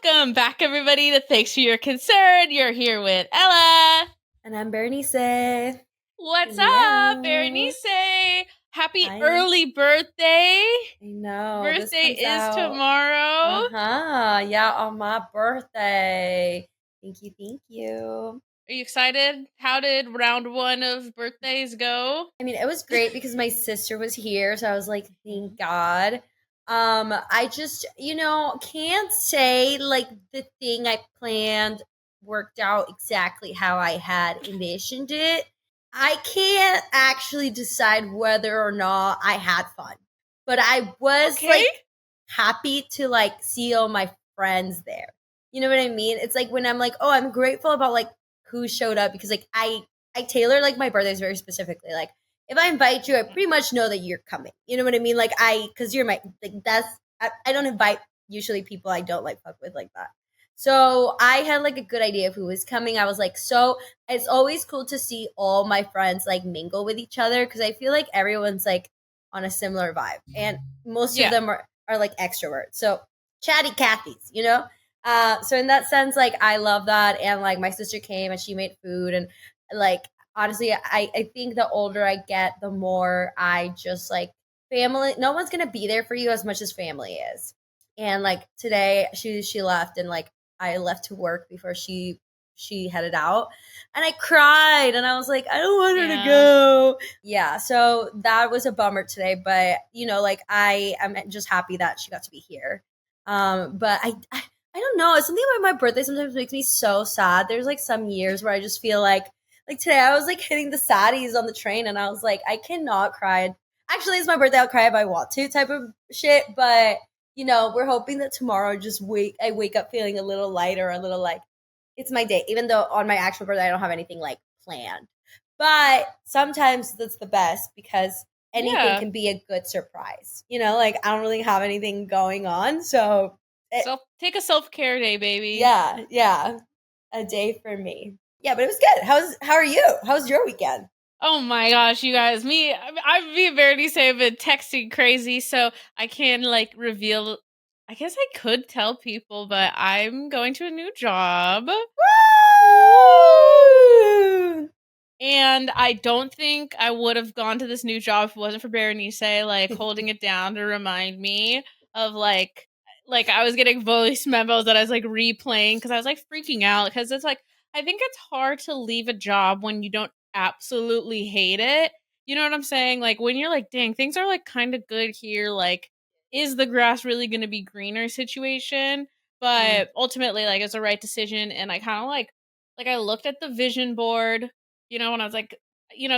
Welcome back, everybody, to Thanks for Your Concern. You're here with Ella. And I'm Bernice. What's up, Hello. Bernice? Happy I early birthday. know this Birthday comes is out. tomorrow. Yeah, on my birthday. Thank you, thank you. Are you excited? How did round one of birthdays go? I mean, it was great because my sister was here, so I was like, thank God. I just, can't say like the thing I planned worked out exactly how I had envisioned it. I can't actually decide whether or not I had fun. But I was Okay. like happy to like see all my friends there. You know what I mean? It's like when I'm like, oh, I'm grateful about like who showed up because like I tailor like my birthdays very specifically. Like if I invite you, I pretty much know that you're coming. You know what I mean? Like because you're my like I don't invite usually people I don't like fuck with like that. So I had like a good idea of who was coming. I was like, so it's always cool to see all my friends like mingle with each other because I feel like everyone's like on a similar vibe, and most of Yeah. them are like extroverts. So chatty Cathy's, you know. So in that sense, like I love that, and like my sister came and she made food, and like honestly, I think the older I get, the more I just like family. No one's gonna be there for you as much as family is. And like today, she left, and like I left to work before she headed out, and I cried, and I was like, I don't want her to Yeah. go. Yeah, so that was a bummer today, but like I am just happy that she got to be here. But I don't know. It's something about my birthday sometimes makes me so sad. There's like some years where I just feel like today I was like hitting the saddies on the train, and I was like, I cannot cry. Actually, it's my birthday. I'll cry if I want to, type of shit. But we're hoping that tomorrow I wake up feeling a little lighter, a little like it's my day. Even though on my actual birthday I don't have anything like planned, but sometimes that's the best because anything Yeah. can be a good surprise. Like I don't really have anything going on, so Take a self-care day, baby. yeah, a day for me. Yeah, but it was good. How are you? How's your weekend? Oh my gosh, you guys, me and Verity say I've been texting crazy, so I can like reveal. I guess I could tell people, but I'm going to a new job. Woo! And I don't think I would have gone to this new job if it wasn't for Berenice, like holding it down to remind me of like I was getting voice memos that I was like replaying because I was like freaking out because it's like I think it's hard to leave a job when you don't absolutely hate it. You know what I'm saying? Like when you're like, dang, things are like kind of good here. Like, is the grass really going to be greener situation? Mm, But ultimately, like, it's the right decision. And I kind of like I looked at the vision board, and I was like,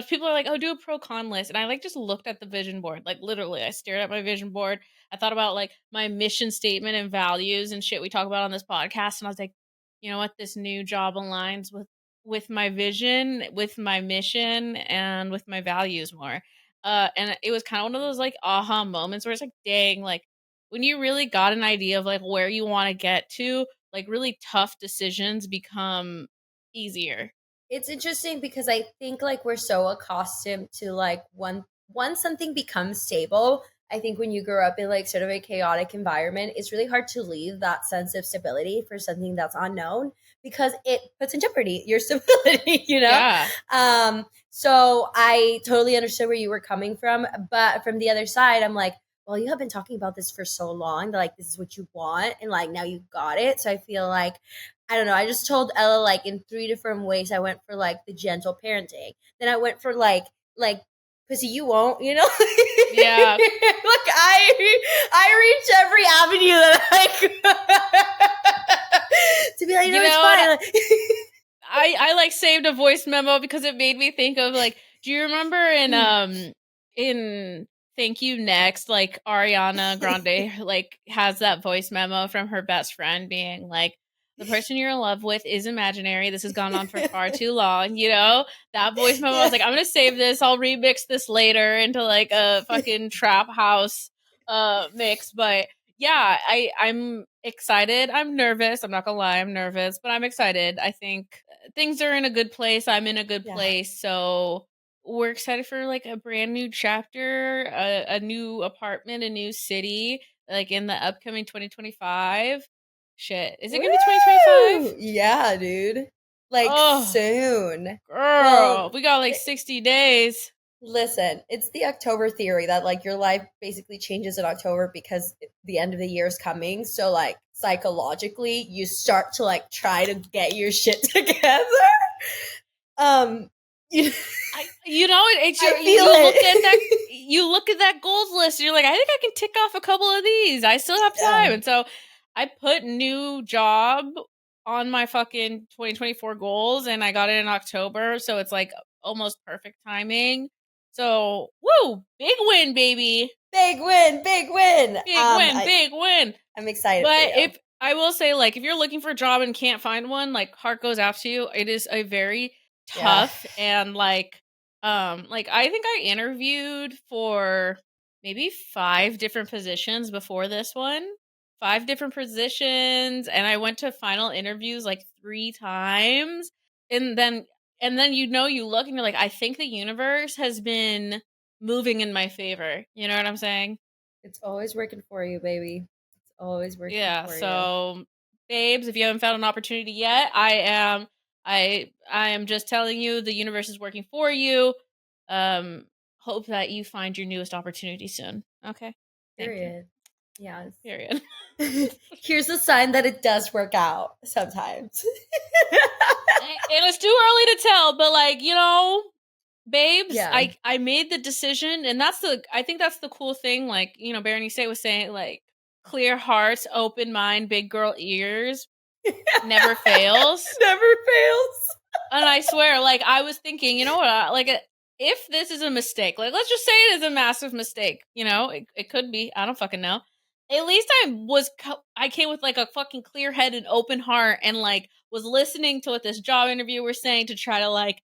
people are like, oh, do a pro con list. And I like just looked at the vision board. Like literally, I stared at my vision board. I thought about like my mission statement and values and shit we talk about on this podcast. And I was like, you know what? This new job aligns with my vision, with my mission, and with my values more. And it was kind of one of those like aha moments where it's like, dang, like when you really got an idea of like where you want to get to, like really tough decisions become easier. It's interesting because I think like we're so accustomed to like once something becomes stable, I think when you grow up in like sort of a chaotic environment, it's really hard to leave that sense of stability for something that's unknown because it puts in jeopardy your stability, Yeah. So I totally understood where you were coming from, but from the other side, I'm like, well, you have been talking about this for so long that like this is what you want, and like now you got it. So I feel like I don't know. I just told Ella like in three different ways. I went for like the gentle parenting. Then I went for like pussy you won't, Yeah. Look, I reached every avenue that I could to be like, You it's know fine. what? I like saved a voice memo because it made me think of like, do you remember in Thank You Next, like Ariana Grande like has that voice memo from her best friend being like, the person you're in love with is imaginary. This has gone on for far too long, That voice memo, I was Yeah. like, I'm gonna save this, I'll remix this later into like a fucking trap house mix. But yeah, I'm excited. I'm nervous. I'm not gonna lie, I'm nervous, but I'm excited. I think things are in a good place. I'm in a good Yeah. place. So we're excited for like a brand new chapter, a new apartment, a new city, like in the upcoming 2025. Shit. Is it gonna be 2025? Woo! Yeah, dude. Like Oh, soon. girl. Well, We got like 60 days. listen, it's the October theory that like your life basically changes in October because the end of the year is coming. So like psychologically, you start to like try to get your shit together. Um, you, You know, it's I your feel you look at that it. you look at that goals list and you're like, I think I can tick off a couple of these. I still have time. Yeah. And so I put new job on my fucking 2024 goals and I got it in October, so it's like almost perfect timing. So, woo, big win, baby. Big win, big win. Big win, big win. I'm excited for But you. if I will say, like, if you're looking for a job and can't find one, like, heart goes out to you. It is a very Yeah. tough and like I think I interviewed for maybe 5 different positions before this one. 5 different positions, and I went to final interviews like 3 times. And then you look and you're like, I think the universe has been moving in my favor. You know what I'm saying? It's always working for you, baby. It's always working Yeah, for you. so babes, if you haven't found an opportunity yet, I am just telling you the universe is working for you. Um Hope that you find your newest opportunity soon. Okay? Thank you. Period. Yes. Period. Here's a sign that it does work out sometimes. And it's too early to tell, but like, babes, Yeah. I made the decision, and I think that's the cool thing, like, Bernie State was saying, like, clear hearts, open mind, big girl ears, never fails. Never fails. And I swear, like, I was thinking, you know what? If this is a mistake, like, let's just say it is a massive mistake. It could be. I don't fucking know. At least I came with like a fucking clear head and open heart, and like was listening to what this job interview was saying to try to like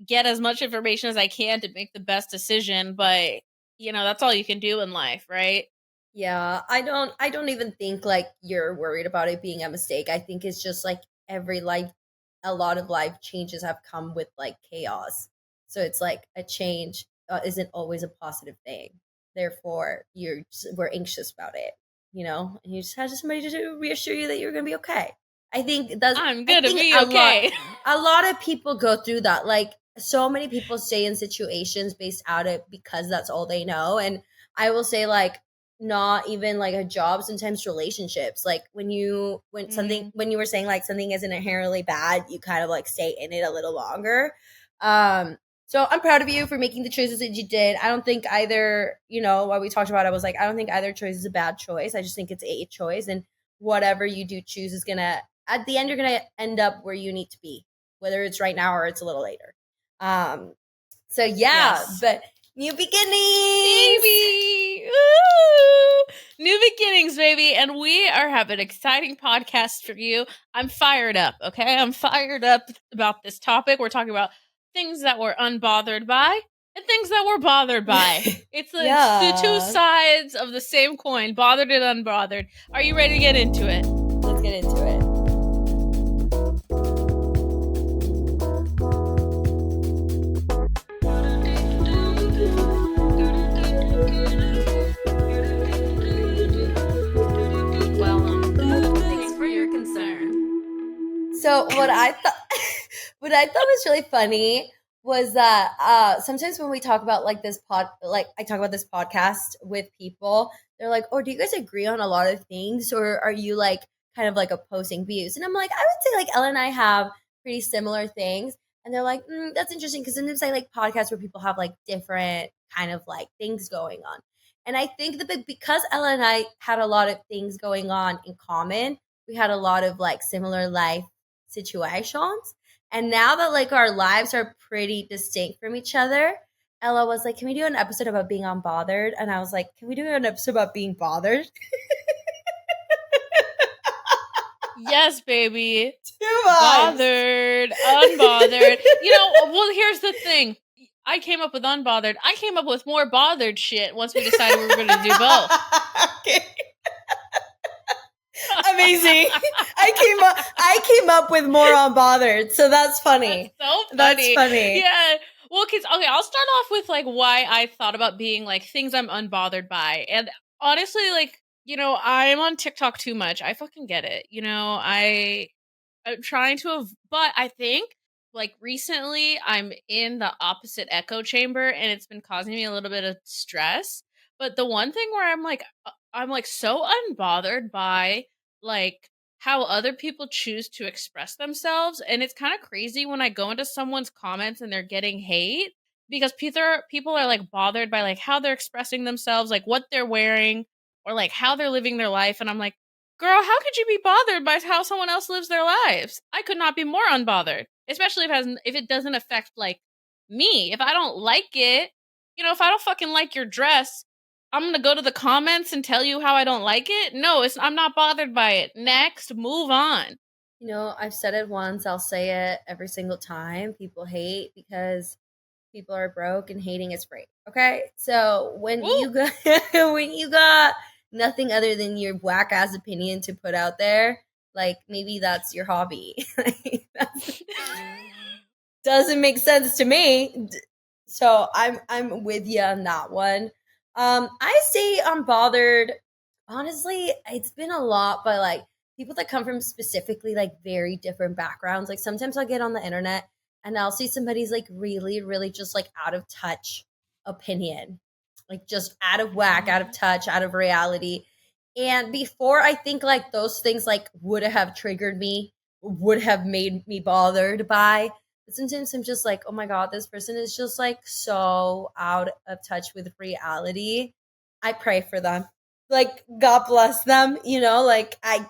get as much information as I can to make the best decision. But that's all you can do in life, right? Yeah, I don't even think like you're worried about it being a mistake. I think it's just like every life a lot of life changes have come with like chaos. So it's like a change isn't always a positive thing. Therefore, we're anxious about it, and you just have somebody to reassure you that you're going to be okay. I think that's I'm I gonna think be okay. a lot of people go through that. Like so many people stay in situations based out of because that's all they know. And I will say like not even like a job, sometimes relationships, like Mhm. when you were saying like something isn't inherently bad, you kind of like stay in it a little longer. So I'm proud of you for making the choices that you did. I don't think either, while we talked about it, I was like, I don't think either choice is a bad choice. I just think it's a choice, and whatever you do choose is gonna at the end you're gonna end up where you need to be, whether it's right now or it's a little later. um so yeah, Yes. but new beginnings. Baby. Ooh. New beginnings, baby. And we are having an exciting podcast for you. I'm fired up, okay? I'm fired up about this topic. We're talking about things that we're unbothered by and things that we're bothered by. It's the two Yeah. sides of the same coin, bothered and unbothered. Are you ready to get into it? Let's get into it. Well, thanks for your concern. So what I thought what I thought was really funny was that sometimes when we talk about like like I talk about this podcast with people, they're like, "Oh, do you guys agree on a lot of things, or are you like kind of like opposing views?" And I'm like, I would say like Ella and I have pretty similar things. And they're like, "That's interesting because sometimes I like podcasts where people have like different kind of like things going on." And I think that because Ella and I had a lot of things going on in common, we had a lot of like similar life situations. And now that like our lives are pretty distinct from each other, Ella was like, "Can we do an episode about being unbothered?" And I was like, "Can we do an episode about being bothered?" Yes, baby. Two vibes. Bothered, unbothered. Well, here's the thing. I came up with unbothered. I came up with more bothered shit once we decided we were going to do both. Okay. Amazing. I came up with more unbothered, so that's funny. That's so funny. That's funny. Yeah. Well, okay, I'll start off with like why I thought about being like things I'm unbothered by. And honestly, like I'm on TikTok too much. I fucking get it. I'm trying to, but I think like recently I'm in the opposite echo chamber and it's been causing me a little bit of stress. But the one thing where I'm like so unbothered by like how other people choose to express themselves. And it's kind of crazy when I go into someone's comments and they're getting hate because people are like bothered by like how they're expressing themselves, like what they're wearing or like how they're living their life. And I'm like, girl, how could you be bothered by how someone else lives their lives? I could not be more unbothered, especially if it doesn't affect like me. If I don't like it, if I don't fucking like your dress, I'm gonna go to the comments and tell you how I don't like it. No, I'm not bothered by it. Next, move on. I've said it once, I'll say it every single time. People hate because people are broke and hating is free. Okay? So when Ooh, you got when you got nothing other than your whack ass opinion to put out there, like maybe that's your hobby. Like, doesn't make sense to me. So I'm with you on that one. I say I'm bothered. Honestly, it's been a lot, but like people that come from specifically like very different backgrounds. Like sometimes I'll get on the internet and I'll see somebody's like really, really just like out of touch opinion, like just out of whack, out of touch, out of reality. And before I think like those things like would have triggered me, would have made me bothered by, but sometimes I'm just like, oh my God, this person is just like so out of touch with reality. I pray for them. Like, God bless them, like I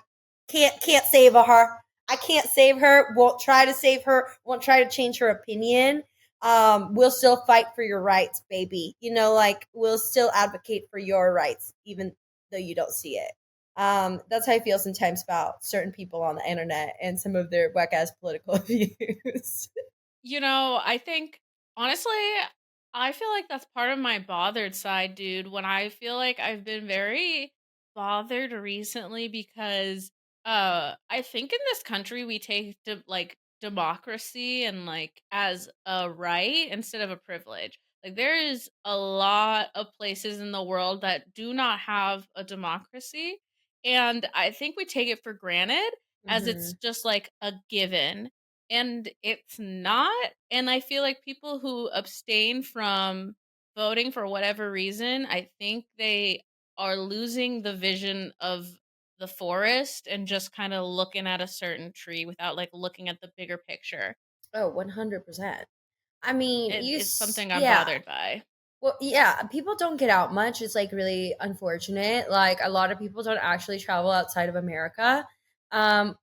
can't save her. I can't save her, won't try to save her, won't try to change her opinion. We'll still fight for your rights, baby. Like we'll still advocate for your rights, even though you don't see it. That's how I feel sometimes about certain people on the internet and some of their whack ass political views. I think honestly, I feel like that's part of my bothered side, dude. When I feel like I've been very bothered recently because I think in this country we take like democracy and like as a right instead of a privilege. Like there is a lot of places in the world that do not have a democracy and I think we take it for granted as it's Hmm. just like a given and it's not. And I feel like people who abstain from voting for whatever reason, I think they are losing the vision of the forest and just kind of looking at a certain tree without like looking at the bigger picture. Oh, 100%. I mean, It's something I'm yeah. bothered by. Well, yeah, people don't get out much. It's like really unfortunate. Like a lot of people don't actually travel outside of America,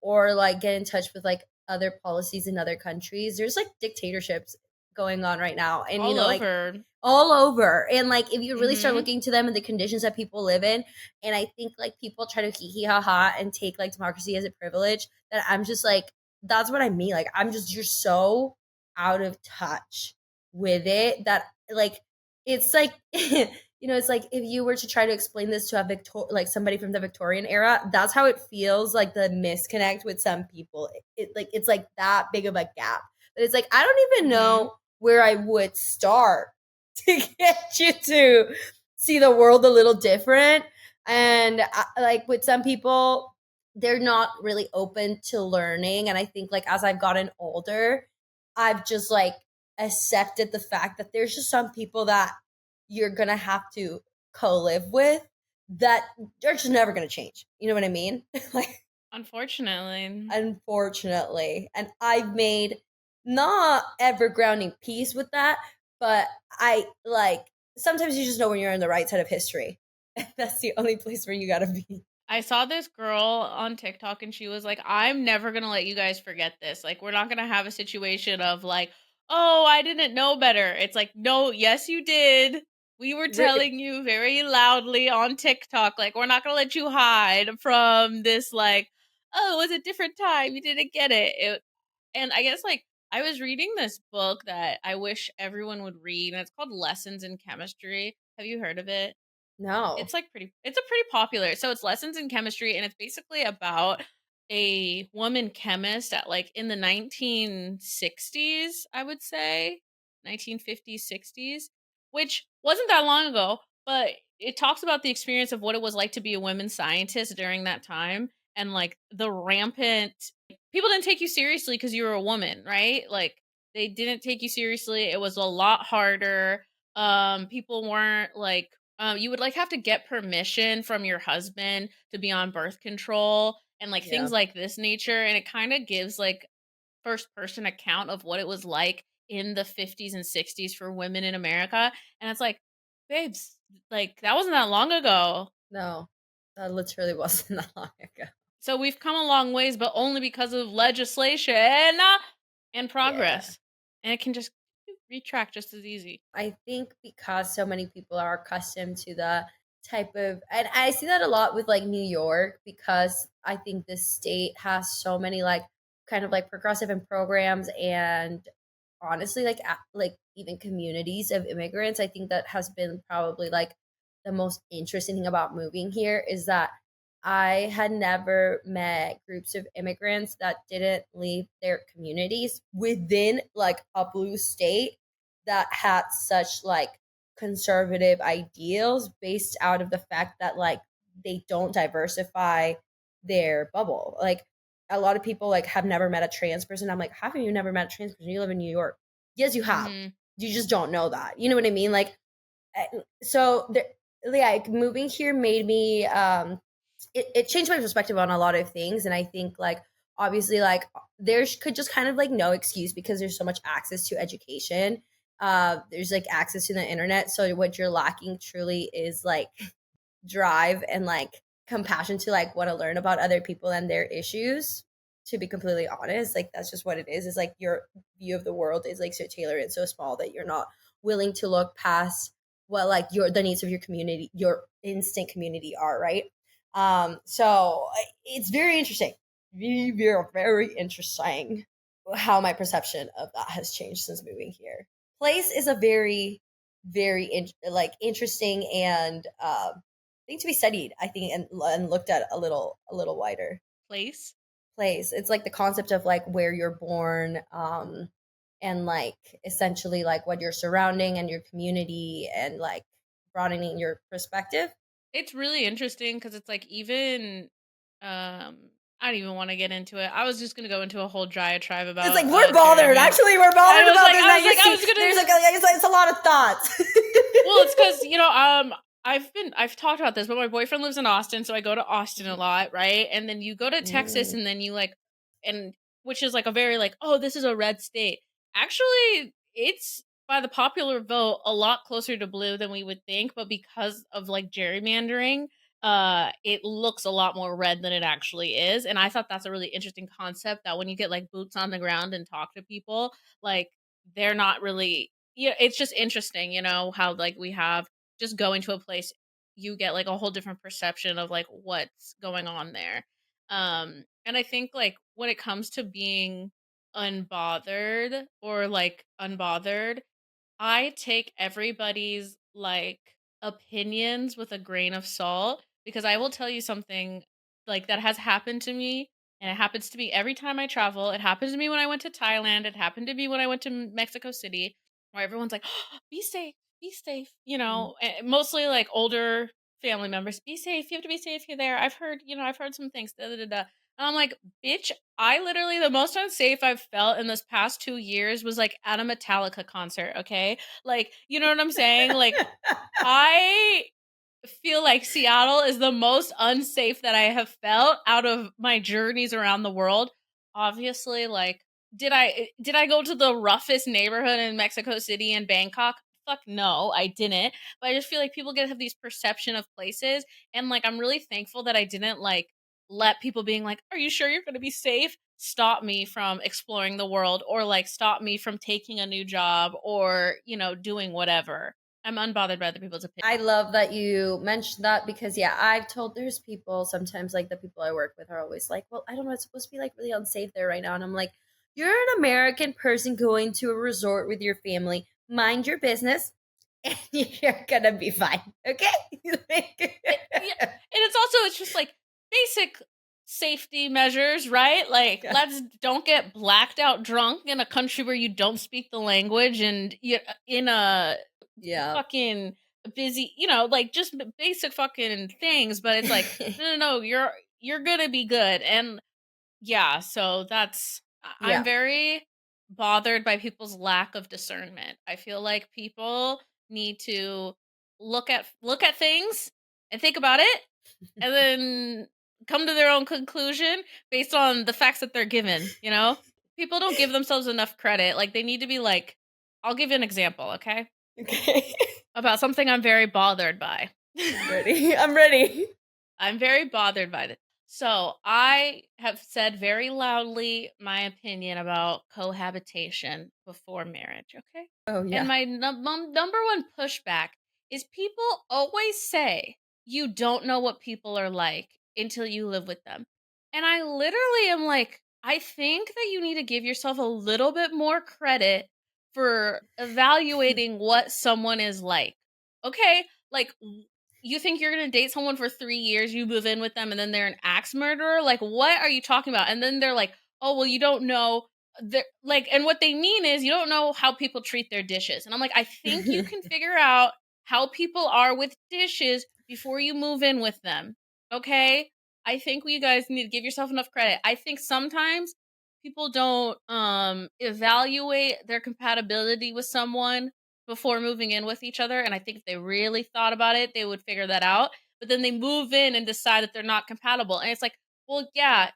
or like get in touch with like other policies in other countries. There's like dictatorships going on right now, and All like over. all over. And like if you really start Mhm. looking to them and the conditions that people live in, and I think like people try to hee hee ha ha and take like democracy as a privilege, that I'm just like, that's what I mean. Like you're so out of touch with it that like it's like it's like if you were to try to explain this to a like somebody from the Victorian era, that's how it feels like the misconnect with some people. It's like that big of a gap. But it's like I don't even Mhm. know where I would start to get you to see the world a little different. And like with some people, they're not really open to learning. And I think like as I've gotten older, I've just like accepted the fact that there's just some people that you're gonna have to co-live with that are just never gonna change. You know what I mean? Like Unfortunately. unfortunately. And I've made not ever grounding peace with that, but I like sometimes you just know when you're on the right side of history. That's the only place where you gotta be. I saw this girl on TikTok and she was like, I'm never going to let you guys forget this. Like, we're not going to have a situation of like, oh, I didn't know better. It's like, no, yes, you did. We were telling you very loudly on TikTok, like, we're not going to let you hide from this, like, oh, it was a different time. You didn't get it. And I guess, like, I was reading this book that I wish everyone would read, and it's called Lessons in Chemistry. Have you heard of it? No. It's a pretty popular. So it's lessons in chemistry and it's basically about a woman chemist at like in the 1960s, I would say. 1950s, 60s, which wasn't that long ago, but it talks about the experience of what it was like to be a women scientist during that time, and like the rampant people didn't take you seriously because you were a woman, right? Like they didn't take you seriously. It was a lot harder. People weren't like you would like have to get permission from your husband to be on birth control and like Yeah. things like this nature, and it kind of gives like first person account of what it was like in the 50s and 60s for women in America. And it's like, babes, like that wasn't that long ago. No, that literally wasn't that long ago. So we've come a long ways, but only because of legislation and Yeah. progress. And it can just retract just as easy. I think because so many people are accustomed to the type of, and I see that a lot with like New York, because I think this state has so many like kind of like progressive and programs, and honestly like like even communities of immigrants. I think that has been probably like the most interesting thing about moving here is that I had never met groups of immigrants that didn't leave their communities within like a blue state that had such like conservative ideals based out of the fact that like they don't diversify their bubble. Like a lot of people like have never met a trans person. I'm like, how have you never met a trans person? You live in New York. Yes, you have. Mhm. You just don't know that. You know what I mean? Like, so there, yeah, like moving here made me it changed my perspective on a lot of things. And I think like obviously like there could just kind of like no excuse because there's so much access to education. There's like access to the internet, so what you're lacking truly is like drive and like compassion to like want to learn about other people and their issues. To be completely honest, like that's just what it is like your view of the world is like so tailored and so small that you're not willing to look past what like your the needs of your community, your instant community are, right? So it's very interesting, very interesting how my perception of that has changed since moving here. Place is a like interesting and thing to be studied, I think, and looked at a little wider. Place. Place, it's like the concept of like where you're born, and like essentially like what you're surrounding and your community, and like broadening your perspective. It's really interesting because it's like even I don't even want to get into it. I was just gonna go into a whole diatribe It's like about we're bothered. gerrymandering. Actually, we're I bothered was about like, this. I Now was you like, I see, was gonna. there's like it's a lot of thoughts. Well, it's because I've talked about this, but my boyfriend lives in Austin, so I go to Austin a lot, right? And then you go to Texas, Mm, and then you like, and which is like a very like, oh, this is a red state. Actually, it's by the popular vote a lot closer to blue than we would think, but because of like gerrymandering, it looks a lot more red than it actually is. And I thought that's a really interesting concept that when you get like boots on the ground and talk to people, like they're not really, yeah, it's just interesting, how like we have just going to a place, you get like a whole different perception of like what's going on there. And I think like when it comes to being unbothered or like unbothered, I take everybody's like opinions with a grain of salt, because I will tell you something like that has happened to me, and it happens to me every time I travel. It happened to me when I went to Thailand. It happened to me when I went to Mexico City, where everyone's like, oh, be safe, mm. mostly like older family members. Be safe. You have to be safe. You're there. I've heard some things. Da, da, da, da. And I'm like, bitch, I literally, the most unsafe I've felt in this past 2 years was like at a Metallica concert, okay? Like, you know what I'm saying? Like, I feel like Seattle is the most unsafe that I have felt out of my journeys around the world. Obviously, like, did I go to the roughest neighborhood in Mexico City and Bangkok? Fuck no, I didn't. But I just feel like people get have these perception of places, and like I'm really thankful that I didn't like let people being like, "Are you sure you're going to be safe?" stop me from exploring the world, or like stop me from taking a new job, or doing whatever. I'm unbothered by other people's opinions. I love that you mentioned that, because yeah, I've told there's people sometimes like the people I work with are always like, well, I don't know, it's supposed to be like really unsafe there right now, and I'm like, you're an American person going to a resort with your family. Mind your business, and you're gonna be fine. Okay. Yeah, and it's just like basic safety measures, right? Like, Yeah. let's don't get blacked out drunk in a country where you don't speak the language, and you in a Yeah. fucking busy, like just basic fucking things, but it's like, no, no, no, you're gonna be good. And yeah, so I'm Yeah. very bothered by people's lack of discernment. I feel like people need to look at things and think about it and then come to their own conclusion based on the facts that they're given. People don't give themselves enough credit. Like they need to be like, I'll give you an example, okay? Okay. About something I'm very bothered by. I'm ready. I'm ready. I'm very bothered by this. So, I have said very loudly my opinion about cohabitation before marriage, okay? Oh And yeah. my number one pushback is people always say you don't know what people are like until you live with them. And I literally am like, I think that you need to give yourself a little bit more credit for evaluating what someone is like. Okay? Like, you think you're gonna date someone for 3 years, you move in with them, and then they're an axe murderer? Like, what are you talking about? And then they're like, oh, well, you don't know. Like, and what they mean is you don't know how people treat their dishes. And I'm like, I think you can figure out how people are with dishes before you move in with them. Okay? I think you guys need to give yourself enough credit. I think sometimes people don't evaluate their compatibility with someone before moving in with each other. And I think if they really thought about it, they would figure that out. But then they move in and decide that they're not compatible. And it's like, well, yeah,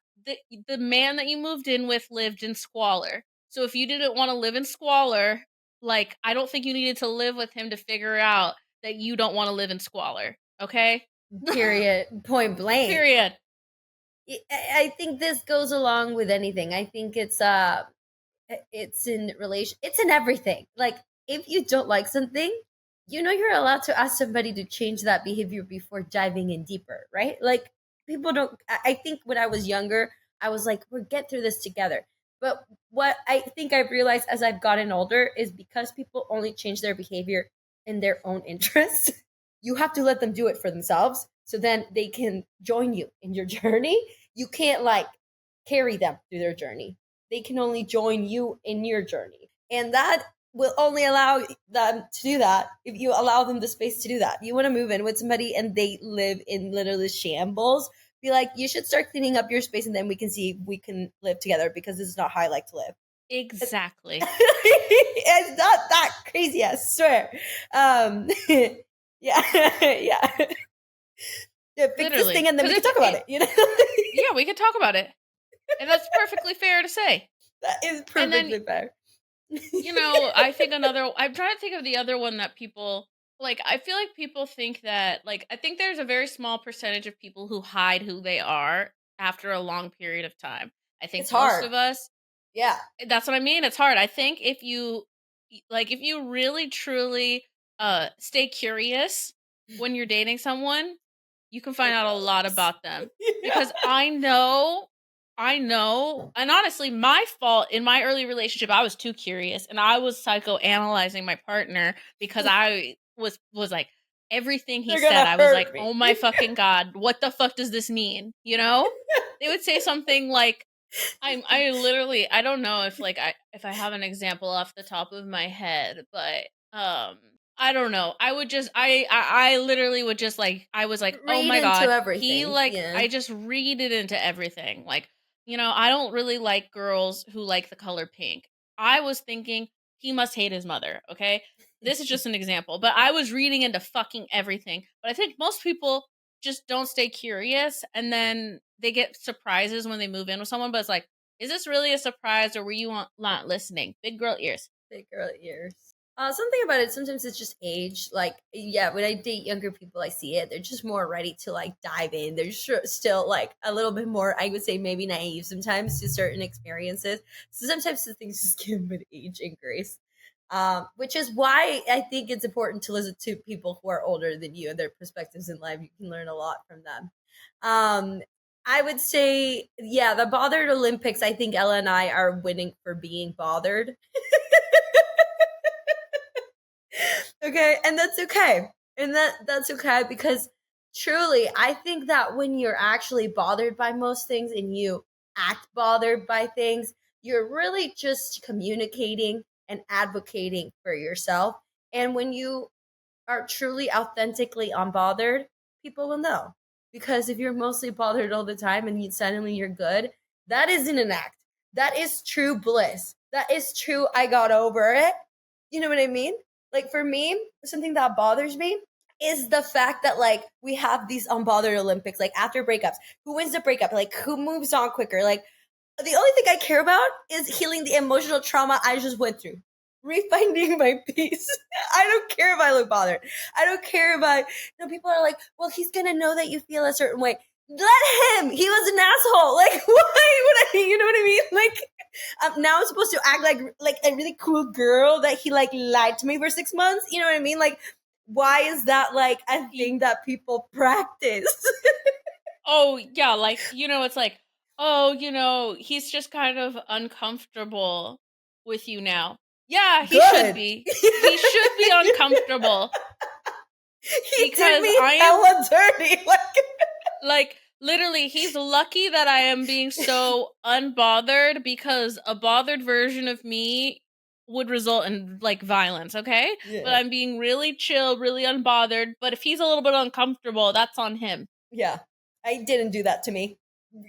the man that you moved in with lived in squalor. So if you didn't want to live in squalor, like, I don't think you needed to live with him to figure out that you don't want to live in squalor. Okay? Period. Point blank. Period. I think this goes along with anything. I think it's in relation, it's in everything. Like if you don't like something, you're allowed to ask somebody to change that behavior before diving in deeper, right? Like people don't, I think when I was younger, I was like, we'll get through this together. But what I think I've realized as I've gotten older is because people only change their behavior in their own interest, you have to let them do it for themselves so then they can join you in your journey. You can't like carry them through their journey. They can only join you in your journey. And that will only allow them to do that if you allow them the space to do that. You want to move in with somebody and they live in literally shambles, be like, you should start cleaning up your space and then we can see if we can live together because this is not how I like to live. Exactly. It's not that crazy, I swear. Yeah, yeah. Yeah, fix this thing Literally. and then we can talk about it, Yeah, we can talk about it. And that's perfectly fair to say. That is And then perfectly fair. I think I'm trying to think of the other one that people like. I feel like people think that, like, I think there's a very small percentage of people who hide who they are after a long period of time. I think It's most hard. of us, Yeah. that's what I mean. It's hard. I think if you really truly stay curious when you're dating someone, you can find It out a lot goes. about them. Yeah. Because I know, and honestly, my fault in my early relationship, I was too curious and I was psychoanalyzing my partner because I was like, everything he They're said, gonna I was like, hurt me. oh my fucking God, what the fuck does this mean? They would say something like, I literally, I don't know if I have an example off the top of my head, but I don't know. I would just I literally would just like, I was like, "Oh Read my into God." He everything. like, Yeah. I just read it into everything. Like, I don't really like girls who like the color pink. I was thinking he must hate his mother, okay? This is just an example, but I was reading into fucking everything. But I think most people just don't stay curious and then they get surprises when they move in with someone, but it's like, is this really a surprise or were you not listening? Big girl ears. Big girl ears. Something about it. Sometimes it's just age. Like, yeah, when I date younger people, I see it. They're just more ready to like dive in. They're still like a little bit more, I would say, maybe naive sometimes to certain experiences. So sometimes the things just give with age and grace. Which is why I think it's important to listen to people who are older than you and their perspectives in life. You can learn a lot from them. Um, I would say, yeah, the bothered Olympics. I think Ella and I are winning for being bothered. Okay, and that's okay. And that's okay because truly I think that when you're actually bothered by most things and you act bothered by things, you're really just communicating and advocating for yourself. And when you are truly authentically unbothered, people will know. Because if you're mostly bothered all the time and suddenly you're good, that isn't an act. That is true bliss. That is true, I got over it. You know what I mean? Like for me, something that bothers me is the fact that like we have these unbothered Olympics, like after breakups, who wins the breakup, like who moves on quicker, like the only thing I care about is healing the emotional trauma I just went through. Refinding my peace. I don't care if I look bothered. I don't care if I, people are like, well, he's gonna know that you feel a certain way. Let him. He was an asshole. Like, why would I? You know what I mean? Like, now I'm supposed to act like a really cool girl that he like lied to me for 6 months. You know what I mean? Like, why is that like a thing that people practice? Oh, yeah, like, it's like, "Oh, he's just kind of uncomfortable with you now." Yeah, he should Good. be. He should be uncomfortable He did because me I am hella dirty. like, literally, he's lucky that I am being so unbothered because a bothered version of me would result in, like, violence, okay? But Yeah. I'm being really chill, really unbothered, but if he's a little bit uncomfortable, that's on him. Yeah. I didn't do that to me.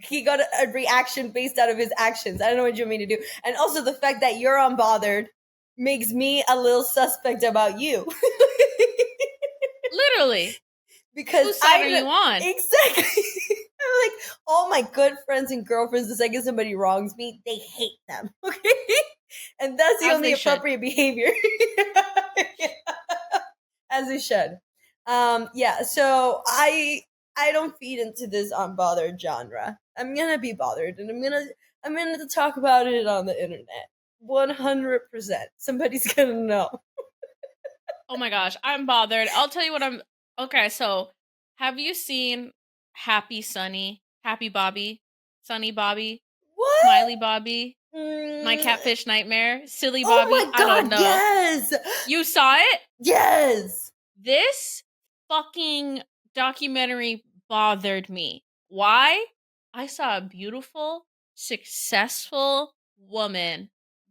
He got a reaction based out of his actions. I don't know what you want me to do. And also the fact that you're unbothered makes me a little suspect about you. Literally. Because Whose side are I you on? exactly. I'm like all my good friends and girlfriends. The second somebody wrongs me, they hate them. Okay, and that's the As only they should. appropriate behavior, as it should. Yeah. So I don't feed into this unbothered genre. I'm gonna be bothered, and I'm gonna talk about it on the internet. 100%. Somebody's gonna know. Oh my gosh, I'm bothered. I'll tell you what I'm okay, so have you seen Happy Sunny, Happy Bobby, Sunny Bobby, What? Smiley Bobby, My Mm, Catfish Nightmare, Silly oh Bobby? my I don't god, know. yes! You saw it? Yes! This fucking documentary bothered me. Why? I saw a beautiful, successful woman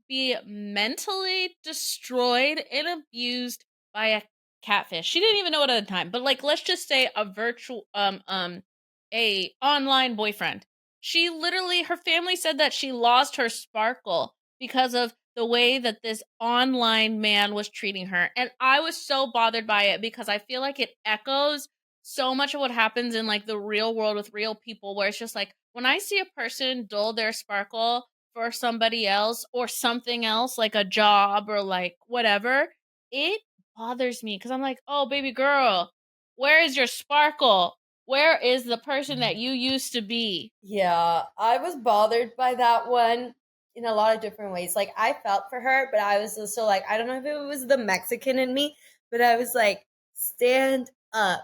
be mentally destroyed and abused by a catfish. She didn't even know it at the time, but like let's just say a virtual a online boyfriend. She literally her family said that she lost her sparkle because of the way that this online man was treating her. And I was so bothered by it because I feel like it echoes so much of what happens in like the real world with real people where it's just like when I see a person dull their sparkle for somebody else or something else like a job or like whatever, it bothers me because I'm like, "Oh, baby girl, where is your sparkle? Where is the person that you used to be?" Yeah, I was bothered by that one in a lot of different ways. Like I felt for her, but I was also like, I don't know if it was the Mexican in me, but I was like, stand up,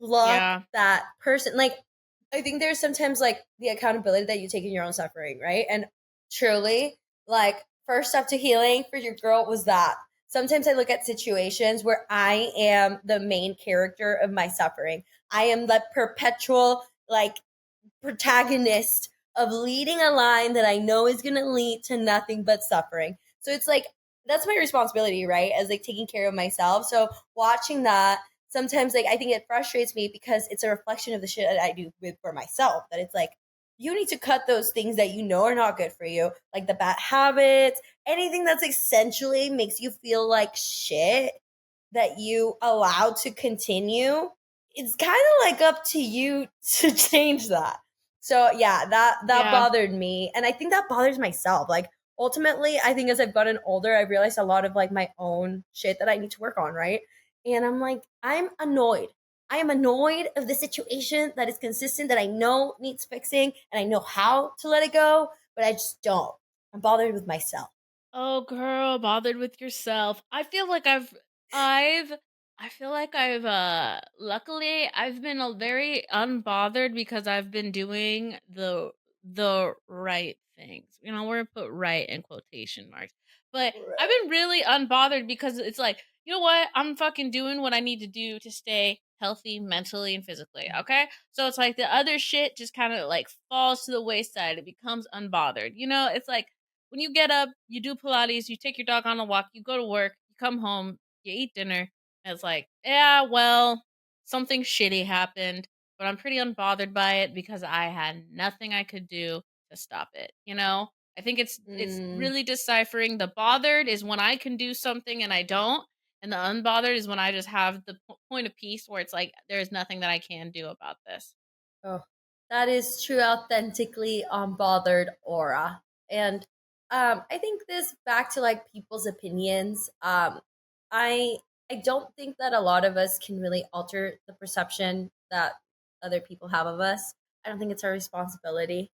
block Yeah. that person. Like, I think there's sometimes like the accountability that you take in your own suffering, right? And truly, like, first step to healing for your girl was that. Sometimes I look at situations where I am the main character of my suffering. I am the perpetual, like, protagonist of leading a line that I know is going to lead to nothing but suffering. So it's like that's my responsibility, right? As like taking care of myself. So watching that sometimes like I think it frustrates me because it's a reflection of the shit that I do with for myself. That it's like you need to cut those things that you know are not good for you, like the bad habits, anything that's essentially makes you feel like shit that you allow to continue. It's kind of like up to you to change that. So yeah, that Yeah. bothered me, and I think that bothers myself. Like ultimately, I think as I've gotten older, I've realized a lot of like my own shit that I need to work on, right? And I'm like, I'm annoyed. I am annoyed of the situation that is consistent that I know needs fixing and I know how to let it go, but I just don't. I'm bothered with myself. Oh, girl, bothered with yourself. I've, I feel like luckily, I've been very unbothered because I've been doing the right things. We're gonna put right in quotation marks. But I've Right. been really unbothered because it's like, you know what? I'm fucking doing what I need to do to stay healthy mentally and physically, okay? So it's like the other shit just kind of like falls to the wayside. It becomes unbothered. It's like when you get up, you do Pilates, you take your dog on a walk, you go to work, you come home, you eat dinner, And it's like, yeah, well, something shitty happened, but I'm pretty unbothered by it because I had nothing I could do to stop it, you know? I think it's Mm, really deciphering. The bothered is when I can do something and I don't, and the unbothered is when I just have the point of peace where it's like there's nothing that I can do about this. oh, that is true, authentically unbothered aura. And I think this back to like people's opinions. I I don't think that a lot of us can really alter the perception that other people have of us. I don't think it's our responsibility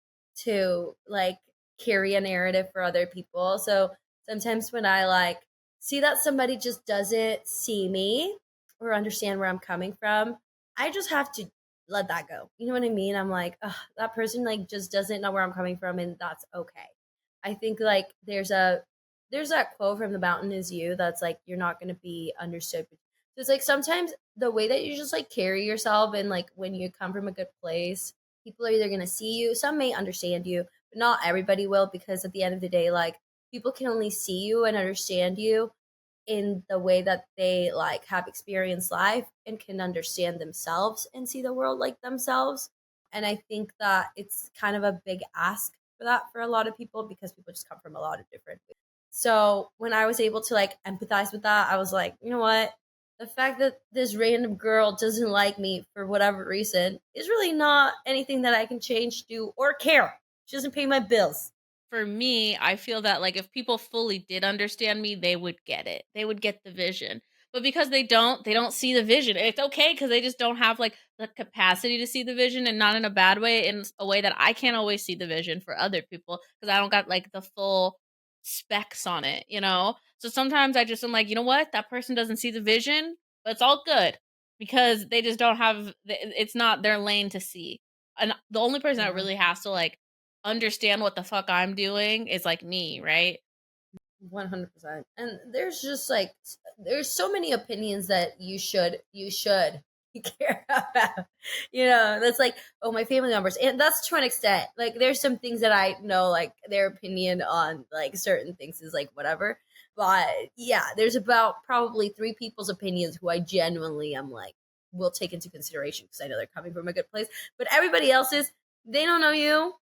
to like carry a narrative for other people. So sometimes when I like see that somebody just doesn't see me or understand where I'm coming from, I just have to let that go. You know what I mean? I'm like, ugh, that person like just doesn't know where I'm coming from, and that's okay. I think like there's that quote from The Mountain Is You that's like you're not gonna be understood. So it's like sometimes the way that you just like carry yourself and like when you come from a good place, people are either gonna see you, some may understand you, but not everybody will, because at the end of the day, like people can only see you and understand you in the way that they like have experienced life and can understand themselves and see the world like themselves. And I think that it's kind of a big ask for that for a lot of people because people just come from a lot of different ways. So when I was able to like empathize with that, I was like, you know what, the fact that this random girl doesn't like me for whatever reason is really not anything that I can change, do, or care. She doesn't pay my bills. For me, I feel that like if people fully did understand me, they would get it. They would get the vision. But because they don't see the vision. It's okay because they just don't have like the capacity to see the vision, and not in a bad way, in a way that I can't always see the vision for other people because I don't got like the full specs on it, you know? So sometimes I just am like, you know what? That person doesn't see the vision, but it's all good because they just don't have it's not their lane to see. And the only person that Yeah. really has to like understand what the fuck I'm doing is like me, right? 100%. And there's just like there's so many opinions that you should care about. You know, that's like, oh, my family members. And that's to an extent. Like there's some things that I know like their opinion on like certain things is like whatever. But yeah, there's about probably three people's opinions who I genuinely am like will take into consideration because I know they're coming from a good place. But everybody else's, they don't know you.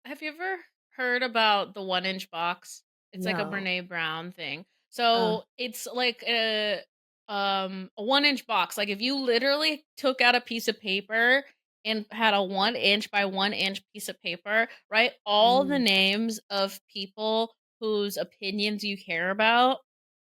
Have you ever heard about the 1 inch box? It's like a No. Brene Brown thing. Uh, So it's like a 1 inch box. Like if you literally took out a piece of paper and had a 1 inch by 1 inch piece of paper, write all the mm, names of people whose opinions you care about.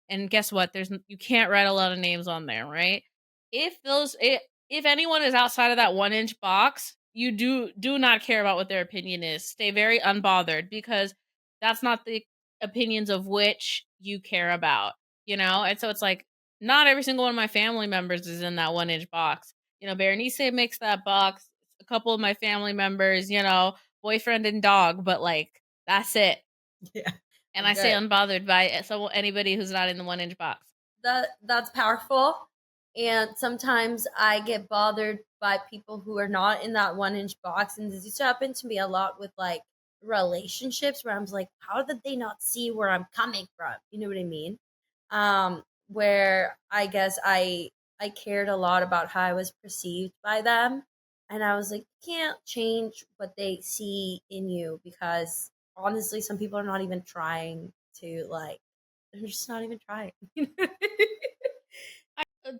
And guess what? You can't write a lot of names on there, right? If those if anyone is outside of that 1 inch box, you do not care about what their opinion is. Stay very unbothered because that's not the opinions of which you care about, you know? And so it's like not every single one of my family members is in that 1 inch box. You know, Berenice makes that box. A couple of my family members, you know, boyfriend and dog, but like that's it. yeah. And I say Okay. unbothered by so anybody who's not in the 1 inch box. That's powerful. And sometimes I get bothered by people who are not in that 1 inch box. And this used to happen to me a lot with like relationships where I'm like, how did they not see where I'm coming from? You know what I mean? Where I guess I cared a lot about how I was perceived by them. And I was like, you can't change what they see in you because honestly, some people are not even trying to like they're just not even trying.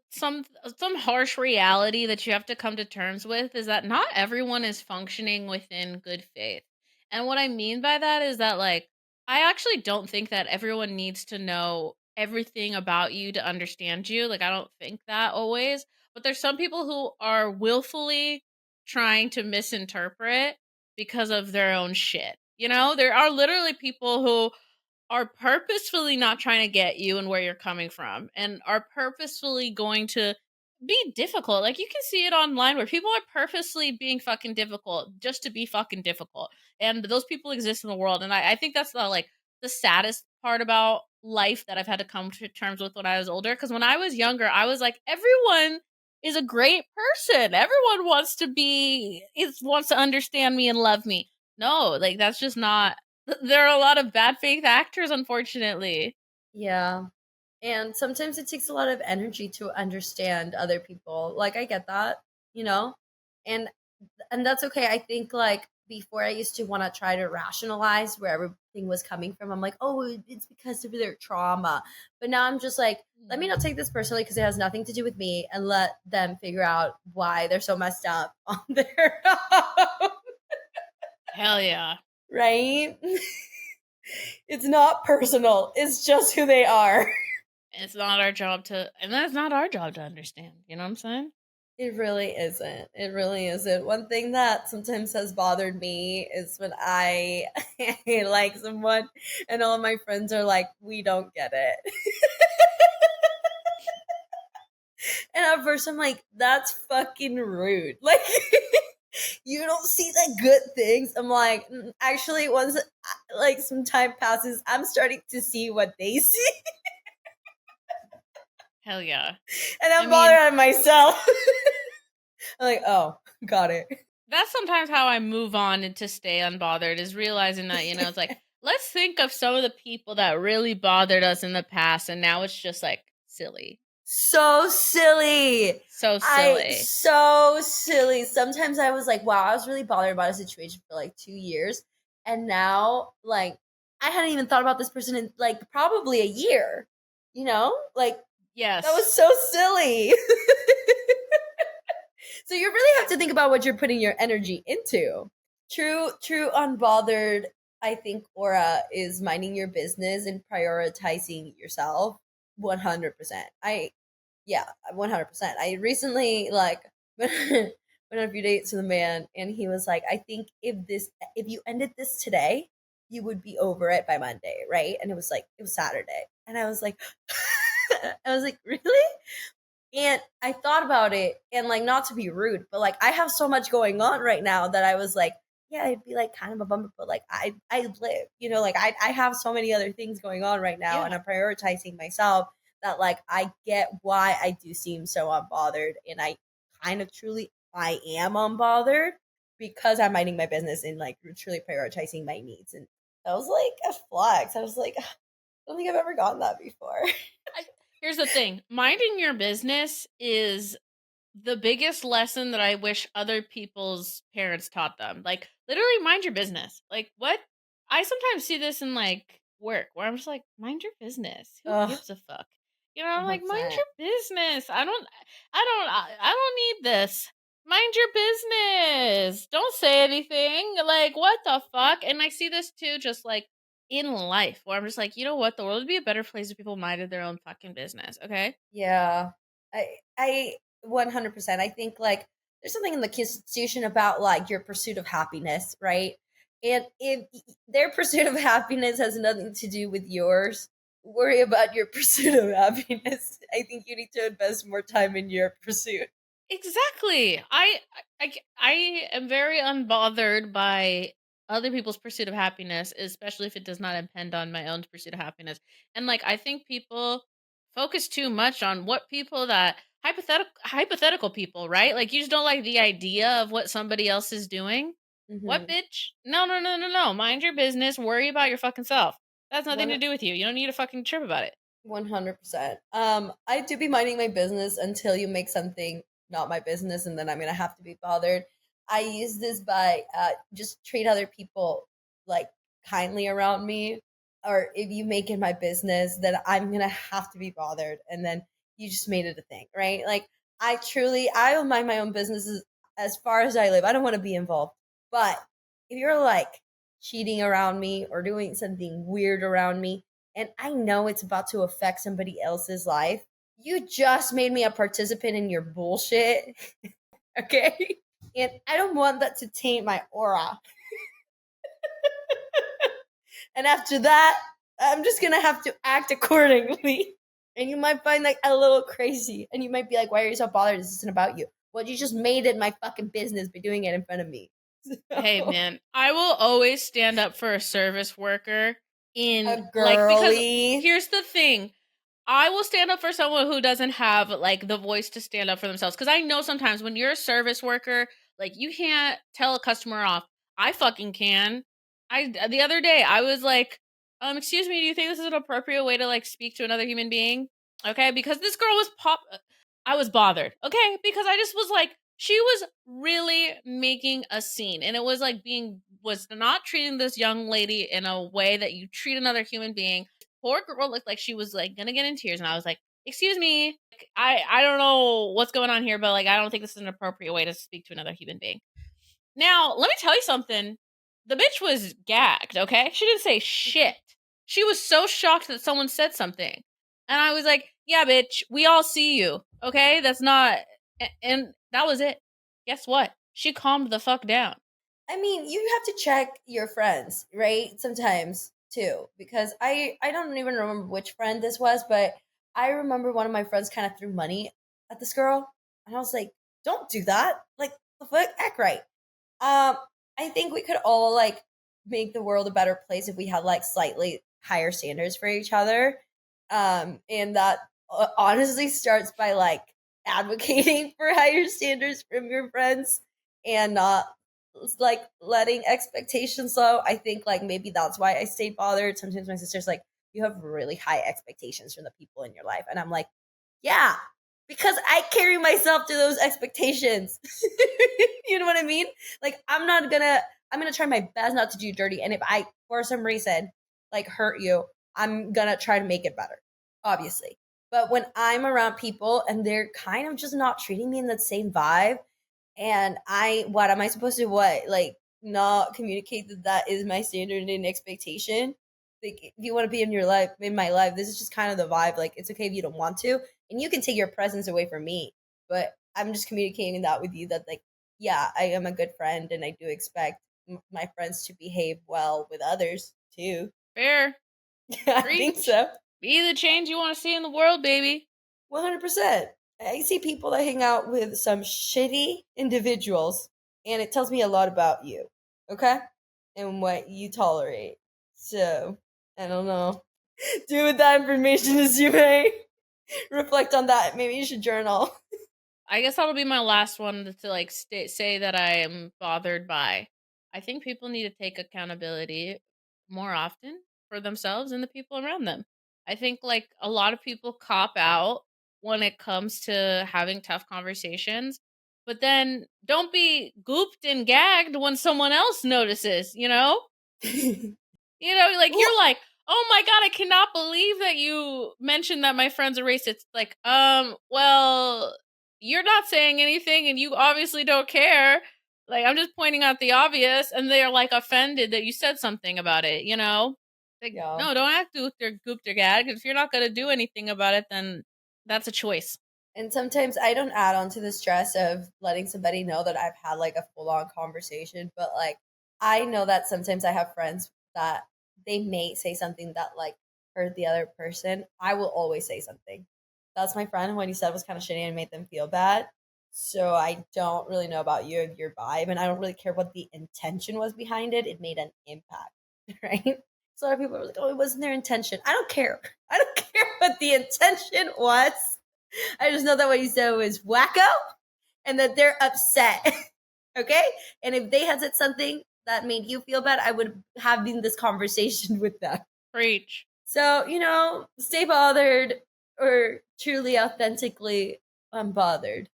Some harsh reality that you have to come to terms with is that not everyone is functioning within good faith. And what I mean by that is that like I actually don't think that everyone needs to know everything about you to understand you. Like I don't think that always, but there's some people who are willfully trying to misinterpret because of their own shit. You know, there are literally people who are purposefully not trying to get you and where you're coming from and are purposefully going to be difficult. Like you can see it online where people are purposely being fucking difficult just to be fucking difficult. And those people exist in the world. And I think that's the like the saddest part about life that I've had to come to terms with when I was older. Cause when I was younger, I was like, everyone is a great person. Everyone wants to be is wants to understand me and love me. No, like that's just not there are a lot of bad faith actors, unfortunately. Yeah. And sometimes it takes a lot of energy to understand other people. Like I get that, you know? And that's okay. I think like before I used to want to try to rationalize where everything was coming from. I'm like, oh, it's because of their trauma. But now I'm just like, let me Mm. not take this personally because it has nothing to do with me, and let them figure out why they're so messed up on their own. Hell yeah. Right? It's not personal. It's just who they are. It's not our job to, and that's not our job to understand. You know what I'm saying? It really isn't. It really isn't. One thing that sometimes has bothered me is when I like someone and all my friends are like, we don't get it. And at first I'm like, that's fucking rude. Like, you don't see the good things. I'm like, actually, once like some time passes, I'm starting to see what they see. Hell yeah. And I I'm bothered mean, at myself. I'm like, oh, got it. that's sometimes how I move on and to stay unbothered is realizing that, it's like, let's think of some of the people that really bothered us in the past, and now it's just like silly. So silly. So I silly. so silly. Sometimes I was like, wow, I was really bothered about a situation for like 2 years. And now, like, I hadn't even thought about this person in like probably a year. You know? Like, that was Yes. so silly. So you really have to think about what you're putting your energy into. True unbothered, I think aura is minding your business and prioritizing yourself 100%. Yeah, 100%. I recently like went on a few dates with a man, and he was like, I think if you ended this today, you would be over it by Monday, right? And it was Saturday. And I was like I was like, really? And I thought about it, and like, not to be rude, but like I have so much going on right now that I was like, yeah, it'd be like kind of a bummer, but like I live, like I have so many other things going on right now, and Yeah. I'm prioritizing myself, that like I get why I do seem so unbothered, and I kind of truly I am unbothered because I'm minding my business and like truly prioritizing my needs. And that was like a flex. I was like, I don't think I've ever gotten that before. I, here's the thing, minding your business is the biggest lesson that I wish other people's parents taught them. Like, literally, mind your business. Like, what? I sometimes see this in like work where I'm just like, mind your business. Who Ugh, gives a fuck? I'm like, mind 100%. your business. I don't need this. Mind your business. Don't say anything. Like, what the fuck? And I see this too, just like in life, where I'm just like, you know what? The world would be a better place if people minded their own fucking business. Okay. Yeah. I 100%. I think like there's something in the constitution about like your pursuit of happiness, right? And if their pursuit of happiness has nothing to do with yours, worry about your pursuit of happiness. I think you need to invest more time in your pursuit. Exactly. I am very unbothered by other people's pursuit of happiness, especially if it does not depend on my own pursuit of happiness. And like, I think people focus too much on what people that hypothetical people, right? Like, you just don't like the idea of what somebody else is doing. What, Hmm. bitch? No, no, no, no, no. Mind your business. Worry about your fucking self. That's nothing to One do with you. You don't need to fucking trip about it. 100%. I do be minding my business until you make something not my business, and then I'm gonna have to be bothered. I use this by just treat other people like kindly around me, or if you make it my business, then I'm gonna have to be bothered, and then you just made it a thing, right? Like I will mind my own businesses as far as I live. I don't want to be involved, but if you're like cheating around me or doing something weird around me, and I know it's about to affect somebody else's life, you just made me a participant in your bullshit. Okay? And I don't want that to taint my aura. And after that, I'm just gonna have to act accordingly. And you might find like a little crazy. And you might be like, why are you so bothered? This isn't about you. Well, you just made it my fucking business by doing it in front of me. Hey So, man, I will always stand up for a service worker a in like, because girly. here's the thing. I will stand up for someone who doesn't have like the voice to stand up for themselves, cuz I know sometimes when you're a service worker, like, you can't tell a customer off. I fucking can. I the other day I was like, Excuse me, do you think this is an appropriate way to like speak to another human being? Okay, because this girl was I was bothered. Okay, because I just was like, she was really making a scene, and it was like was not treating this young lady in a way that you treat another human being. Poor girl looked like she was like gonna get in tears, and I was like, excuse me, like, I don't know what's going on here, but like I don't think this is an appropriate way to speak to another human being. Now, let me tell you something. The bitch was gagged, okay? She didn't say shit. She was so shocked that someone said something. And I was like, yeah, bitch, we all see you, okay? That's not. And that was it. Guess what? She calmed the fuck down. I mean, you have to check your friends, right? Sometimes too, because I don't even remember which friend this was, but I remember one of my friends kind of threw money at this girl, and I was like, "Don't do that! Like, the fuck, act right." Um, I think we could all like make the world a better place if we had like slightly higher standards for each other. And that honestly starts by like advocating for higher standards from your friends and not like letting expectations low. I think like maybe that's why I stay bothered. Sometimes my sister's like, you have really high expectations from the people in your life. And I'm like, yeah, because I carry myself to those expectations. You know what I mean? Like I'm gonna try my best not to do dirty. And if I for some reason like hurt you, I'm gonna try to make it better, obviously. But when I'm around people and they're kind of just not treating me in that same vibe, and what am I supposed to what like not communicate that that is my standard and expectation? Like if you want to be in your life, in my life, this is just kind of the vibe. Like it's okay if you don't want to, and you can take your presence away from me. But I'm just communicating that with you that like yeah, I am a good friend, and I do expect my friends to behave well with others too. Fair. I think Preach. so. Be the change you want to see in the world, baby. 100%. I see people that hang out with some shitty individuals, and it tells me a lot about you, okay? And what you tolerate. So, I don't know. Do with that information as you may. Reflect on that. Maybe you should journal. I guess that'll be my last one to like say that I am bothered by. I think people need to take accountability more often for themselves and the people around them. I think like a lot of people cop out when it comes to having tough conversations, but then don't be gooped and gagged when someone else notices, you know? You know, like Well, you're like, "Oh my god, I cannot believe that you mentioned that my friend's a racist." It's like, well, you're not saying anything and you obviously don't care. Like I'm just pointing out the obvious and they're like offended that you said something about it, you know? Like, yeah. no, don't act gooped or gag. If you're not gonna do anything about it, then that's a choice. And sometimes I don't add on to the stress of letting somebody know that I've had like a full on conversation, but like I know that sometimes I have friends that they may say something that like hurt the other person. I will always say something. That's my friend. What he said was kind of shitty and made them feel bad. So I don't really know about you and your vibe, and I don't really care what the intention was behind it. It made an impact, right? So a lot of people are like, "Oh, it wasn't their intention." I don't care. I don't care what the intention was. I just know that what you said was wacko and that they're upset. Okay? And if they had said something that made you feel bad, I would have been this conversation with them. Preach. So, stay bothered or truly authentically unbothered.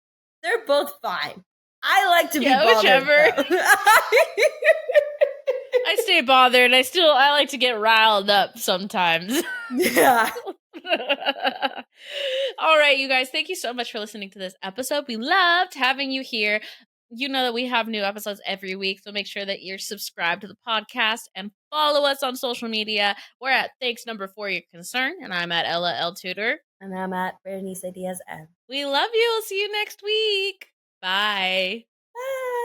They're both fine. I like to be Yeah, bothered. whichever. I stay bothered. I like to get riled up sometimes. Yeah. All right, you guys, thank you so much for listening to this episode. We loved having you here. You know that we have new episodes every week, so make sure that you're subscribed to the podcast and follow us on social media. We're at Thanks Number 4 Your Concern, and I'm at Ella L. Tudor. And I'm at Berenice Diaz M. We love you. We'll see you next week. Bye. Bye.